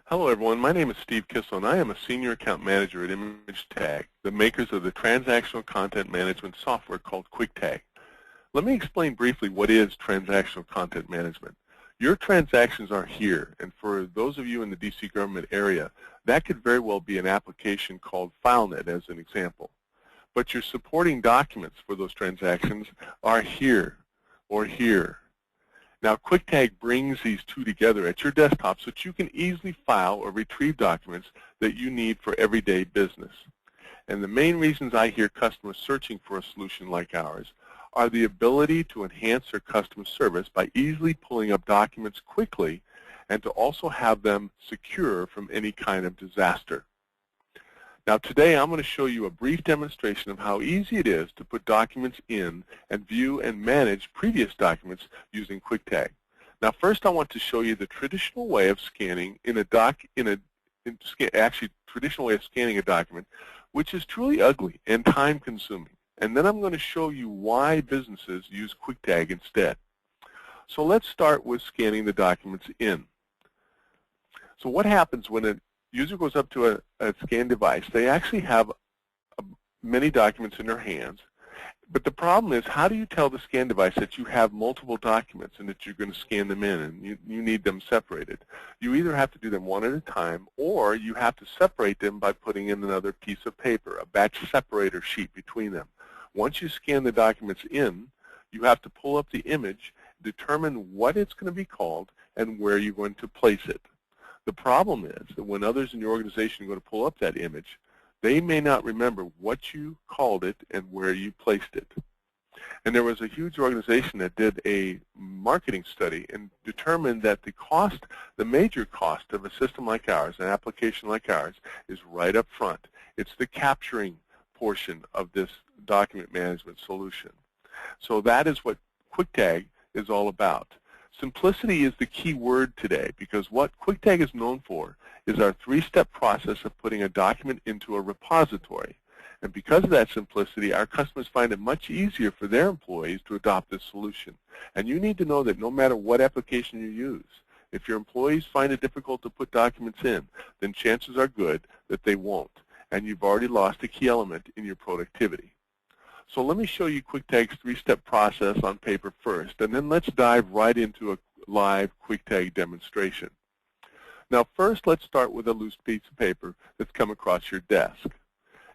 Hello everyone, my name is Steve Kissel and I am a Senior Account Manager at ImageTag, the makers of the transactional content management software called KwikTag. Let me explain briefly what is transactional content management. Your transactions are here, and for those of you in the DC government area, that could very well be an application called FileNet as an example. But your supporting documents for those transactions are here or here. Now, KwikTag brings these two together at your desktop so that you can easily file or retrieve documents that you need for everyday business. And the main reasons I hear customers searching for a solution like ours are the ability to enhance their customer service by easily pulling up documents quickly and to also have them secure from any kind of disaster. Now today I'm going to show you a brief demonstration of how easy it is to put documents in and view and manage previous documents using KwikTag. Now first I want to show you the traditional way of scanning traditional way of scanning a document, which is truly ugly and time consuming. And then I'm going to show you why businesses use KwikTag instead. So let's start with scanning the documents in. So what happens when a user goes up to a scan device? They actually have many documents in their hands, but the problem is, how do you tell the scan device that you have multiple documents and that you're going to scan them in and you need them separated? You either have to do them one at a time, or you have to separate them by putting in another piece of paper, a batch separator sheet between them. Once you scan the documents in, you have to pull up the image, determine what it's going to be called, and where you're going to place it. The problem is that when others in your organization go to pull up that image, they may not remember what you called it and where you placed it. And there was a huge organization that did a marketing study and determined that the major cost of a system like ours, an application like ours, is right up front. It's the capturing portion of this document management solution. So that is what KwikTag is all about. Simplicity is the key word today, because what KwikTag is known for is our three-step process of putting a document into a repository. And because of that simplicity, our customers find it much easier for their employees to adopt this solution. And you need to know that no matter what application you use, if your employees find it difficult to put documents in, then chances are good that they won't. And you've already lost a key element in your productivity. So let me show you KwikTag's three-step process on paper first, and then let's dive right into a live KwikTag demonstration. Now first, let's start with a loose piece of paper that's come across your desk.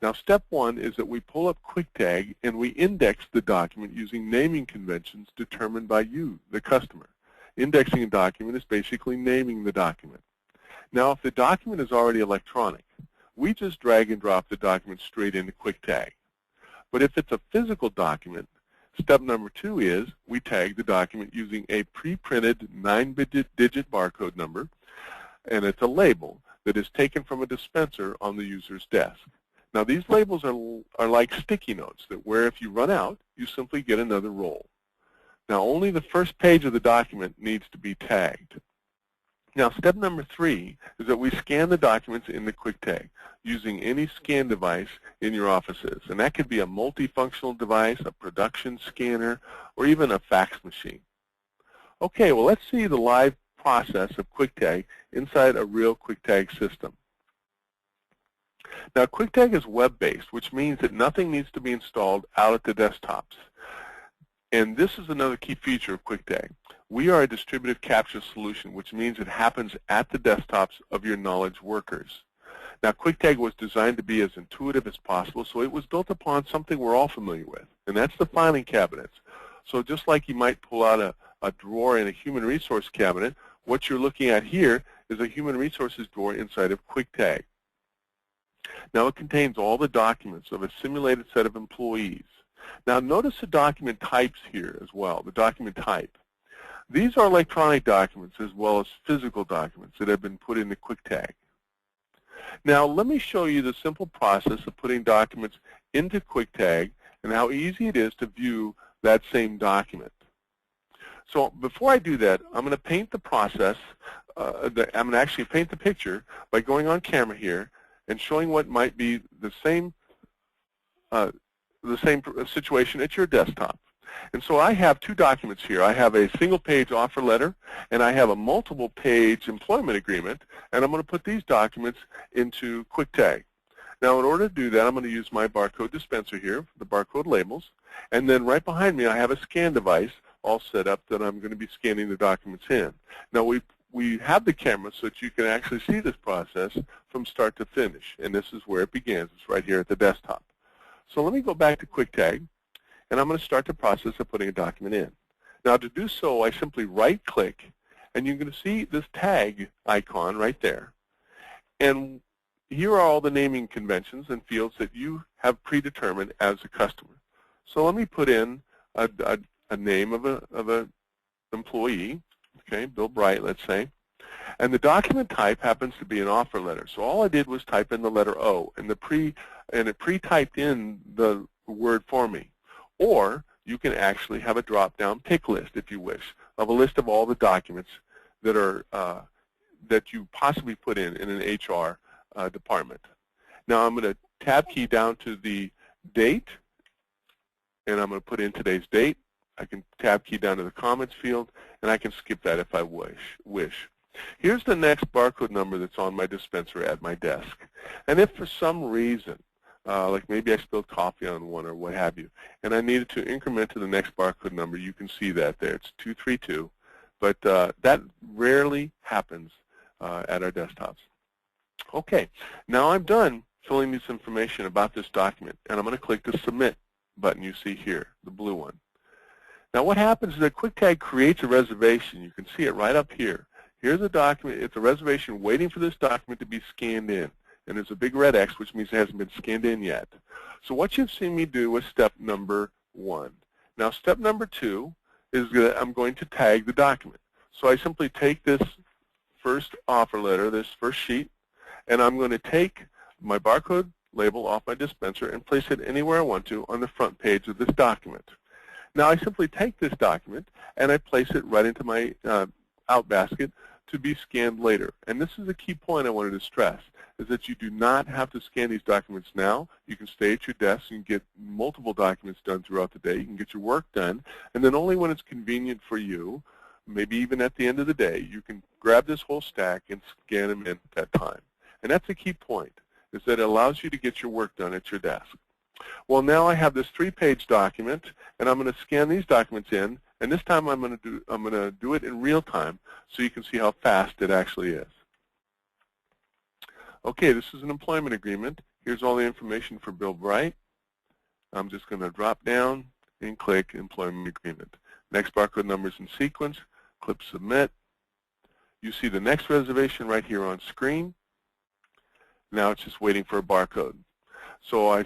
Now step one is that we pull up KwikTag and we index the document using naming conventions determined by you, the customer. Indexing a document is basically naming the document. Now if the document is already electronic, we just drag and drop the document straight into KwikTag. But if it's a physical document, step number two is we tag the document using a pre-printed 9-digit barcode number, and it's a label that is taken from a dispenser on the user's desk. Now these labels are like sticky notes that where if you run out, you simply get another roll. Now only the first page of the document needs to be tagged. Now step number three is that we scan the documents in the KwikTag using any scan device in your offices. And that could be a multifunctional device, a production scanner, or even a fax machine. Okay, well let's see the live process of KwikTag inside a real KwikTag system. Now KwikTag is web-based, which means that nothing needs to be installed out at the desktops. And this is another key feature of KwikTag. We are a distributed capture solution, which means it happens at the desktops of your knowledge workers. Now KwikTag was designed to be as intuitive as possible, so it was built upon something we're all familiar with, and that's the filing cabinets. So just like you might pull out a drawer in a human resource cabinet, what you're looking at here is a human resources drawer inside of KwikTag. Now it contains all the documents of a simulated set of employees. Now notice the document types here as well, the document type. These are electronic documents as well as physical documents that have been put into KwikTag. Now let me show you the simple process of putting documents into KwikTag and how easy it is to view that same document. So before I do that, I'm going to paint the process, I'm going to actually paint the picture by going on camera here and showing what might be the same situation at your desktop. And so I have two documents here. I have a single-page offer letter, and I have a multiple-page employment agreement, and I'm going to put these documents into KwikTag. Now, in order to do that, I'm going to use my barcode dispenser here, the barcode labels, and then right behind me I have a scan device all set up that I'm going to be scanning the documents in. Now, we have the camera so that you can actually see this process from start to finish, and this is where it begins. It's right here at the desktop. So let me go back to KwikTag, and I'm going to start the process of putting a document in. Now, to do so, I simply right-click, and you're going to see this tag icon right there. And here are all the naming conventions and fields that you have predetermined as a customer. So let me put in a name of an employee, okay, Bill Bright, let's say. And the document type happens to be an offer letter. So all I did was type in the letter O, and it pre-typed in the word for me. Or you can actually have a drop-down pick list, if you wish, of a list of all the documents that are that you possibly put in an HR department. Now I'm going to tab key down to the date, and I'm going to put in today's date. I can tab key down to the comments field, and I can skip that if I wish. Here's the next barcode number that's on my dispenser at my desk. And if for some reason, like maybe I spilled coffee on one or what have you, and I needed to increment to the next barcode number, you can see that there. It's 232, but that rarely happens at our desktops. Okay, now I'm done filling this information about this document, and I'm going to click the Submit button you see here, the blue one. Now what happens is that KwikTag creates a reservation. You can see it right up here. Here's a document. It's a reservation waiting for this document to be scanned in. And there's a big red X, which means it hasn't been scanned in yet. So what you've seen me do was step number 1. Now step number 2 is that I'm going to tag the document. So I simply take this first offer letter, this first sheet, and I'm going to take my barcode label off my dispenser and place it anywhere I want to on the front page of this document. Now I simply take this document and I place it right into my out basket to be scanned later. And this is a key point I wanted to stress, is that you do not have to scan these documents now. You can stay at your desk and get multiple documents done throughout the day. You can get your work done, and then only when it's convenient for you, maybe even at the end of the day, you can grab this whole stack and scan them in at that time. And that's a key point, is that it allows you to get your work done at your desk. Well, now I have this 3-page document, and I'm going to scan these documents in, and this time I'm going to do it in real time so you can see how fast it actually is. Okay, this is an employment agreement. Here's all the information for Bill Bright. I'm just going to drop down and click Employment Agreement. Next barcode number is in sequence. Click Submit. You see the next reservation right here on screen. Now it's just waiting for a barcode. So I'm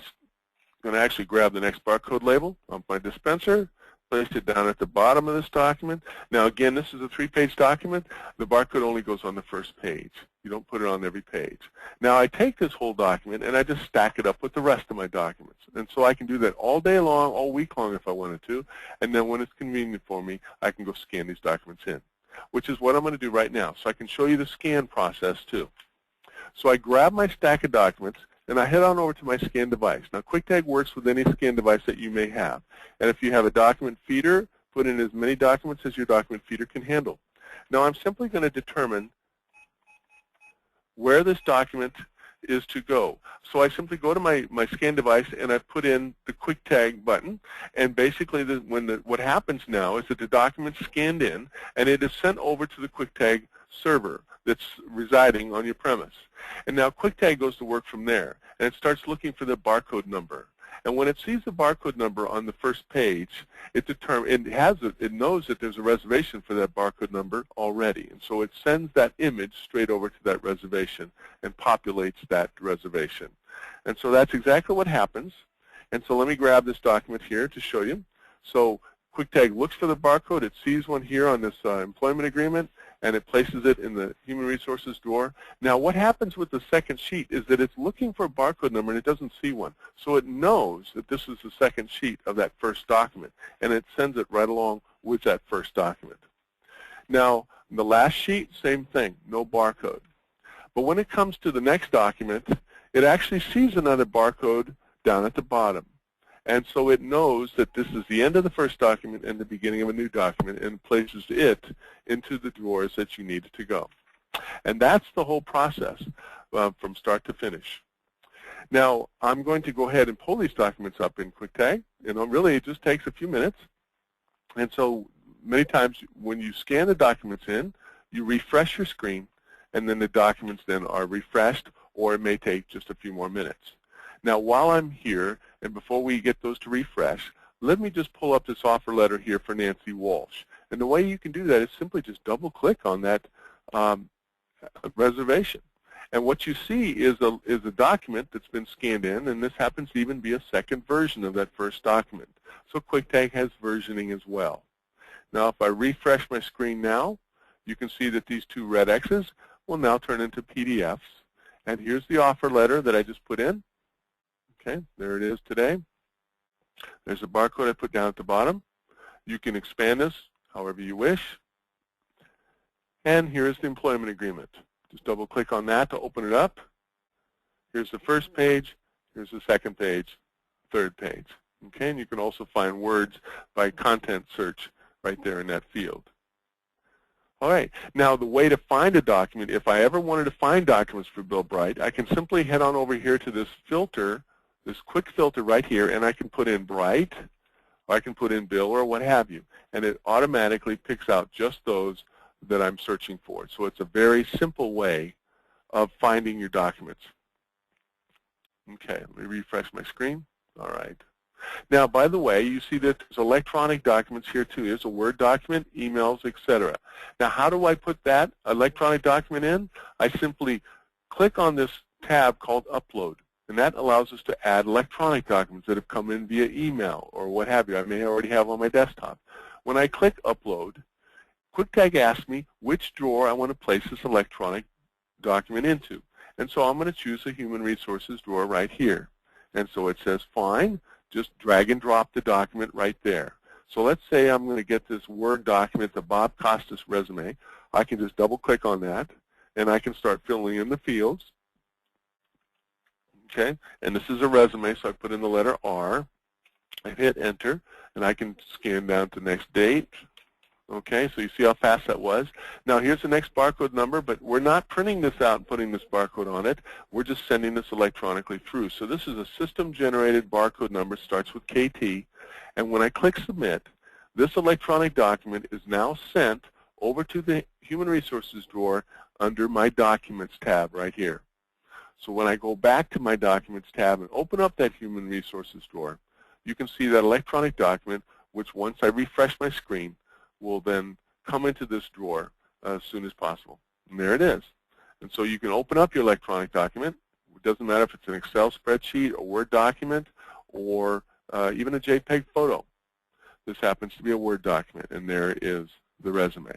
going to actually grab the next barcode label on my dispenser, place it down at the bottom of this document. Now again, this is a 3-page document. The barcode only goes on the first page. You don't put it on every page. Now I take this whole document and I just stack it up with the rest of my documents. And so I can do that all day long, all week long if I wanted to. And then when it's convenient for me, I can go scan these documents in, which is what I'm going to do right now. So I can show you the scan process too. So I grab my stack of documents and I head on over to my scan device. Now KwikTag works with any scan device that you may have. And if you have a document feeder, put in as many documents as your document feeder can handle. Now I'm simply going to determine where this document is to go. So I simply go to my scan device and I put in the KwikTag button, and basically what happens now is that the document's scanned in and it is sent over to the KwikTag server that's residing on your premise. And now KwikTag goes to work from there, and it starts looking for the barcode number. And when it sees the barcode number on the first page, it knows that there's a reservation for that barcode number already. And so it sends that image straight over to that reservation and populates that reservation. And so that's exactly what happens. And so let me grab this document here to show you. So KwikTag looks for the barcode. It sees one here on this employment agreement, and it places it in the Human Resources drawer. Now what happens with the second sheet is that it's looking for a barcode number and it doesn't see one. So it knows that this is the second sheet of that first document, and it sends it right along with that first document. Now the last sheet, same thing, no barcode. But when it comes to the next document, it actually sees another barcode down at the bottom. And so it knows that this is the end of the first document and the beginning of a new document, and places it into the drawers that you need it to go. And that's the whole process from start to finish. Now, I'm going to go ahead and pull these documents up in QuikTag. Really, it just takes a few minutes. And so many times when you scan the documents in, you refresh your screen, and then the documents then are refreshed, or it may take just a few more minutes. Now, while I'm here, and before we get those to refresh, let me just pull up this offer letter here for Nancy Walsh. And the way you can do that is simply just double-click on that reservation. And what you see is a document that's been scanned in, and this happens to even be a second version of that first document. So QuikTag has versioning as well. Now, if I refresh my screen now, you can see that these two red X's will now turn into PDFs. And here's the offer letter that I just put in. Okay, there it is today. There's a barcode I put down at the bottom. You can expand this however you wish. And here's the employment agreement. Just double-click on that to open it up. Here's the first page. Here's the second page, third page. Okay, and you can also find words by content search right there in that field. All right, now the way to find a document, if I ever wanted to find documents for Bill Bright, I can simply head on over here to this filter, this quick filter right here, and I can put in Bright, or I can put in Bill, or what have you, and it automatically picks out just those that I'm searching for. So it's a very simple way of finding your documents. Okay, let me refresh my screen. All right. Now, by the way, you see that there's electronic documents here too. There's a Word document, emails, etc. Now, how do I put that electronic document in? I simply click on this tab called Upload, and that allows us to add electronic documents that have come in via email or what have you. I may already have on my desktop. When I click Upload, QuikTag asks me which drawer I want to place this electronic document into. And so I'm going to choose the Human Resources drawer right here. And so it says, fine, just drag and drop the document right there. So let's say I'm going to get this Word document, the Bob Costas resume. I can just double-click on that, and I can start filling in the fields. Okay, and this is a resume, so I put in the letter R. I hit Enter, and I can scan down to next date. Okay, so you see how fast that was. Now here's the next barcode number, but we're not printing this out and putting this barcode on it. We're just sending this electronically through. So this is a system-generated barcode number, starts with KT, and when I click Submit, this electronic document is now sent over to the Human Resources drawer under my Documents tab right here. So when I go back to my Documents tab and open up that Human Resources drawer, you can see that electronic document, which once I refresh my screen, will then come into this drawer as soon as possible. And there it is. And so you can open up your electronic document. It doesn't matter if it's an Excel spreadsheet, a Word document, or even a JPEG photo. This happens to be a Word document, and there is the resume.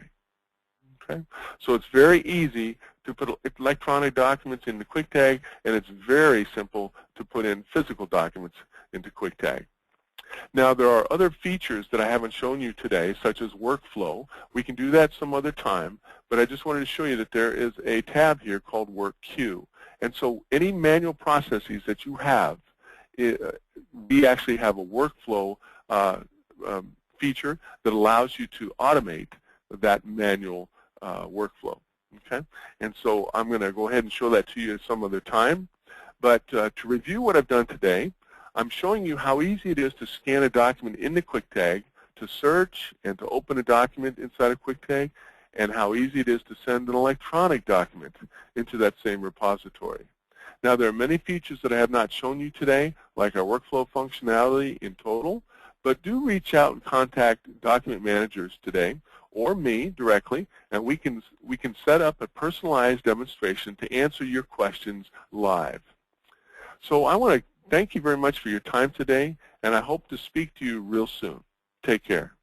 Okay? So it's very easy to put electronic documents into QuikTag, and it's very simple to put in physical documents into QuikTag. Now, there are other features that I haven't shown you today, such as workflow. We can do that some other time, but I just wanted to show you that there is a tab here called Work Queue. And so any manual processes that you have, we actually have a workflow feature that allows you to automate that manual workflow. Okay? And so I'm going to go ahead and show that to you some other time. But to review what I've done today, I'm showing you how easy it is to scan a document into QuikTag, to search and to open a document inside of QuikTag, and how easy it is to send an electronic document into that same repository. Now, there are many features that I have not shown you today, like our workflow functionality in total, but do reach out and contact document managers today, or me directly, and we can set up a personalized demonstration to answer your questions live. So I want to thank you very much for your time today, and I hope to speak to you real soon. Take care.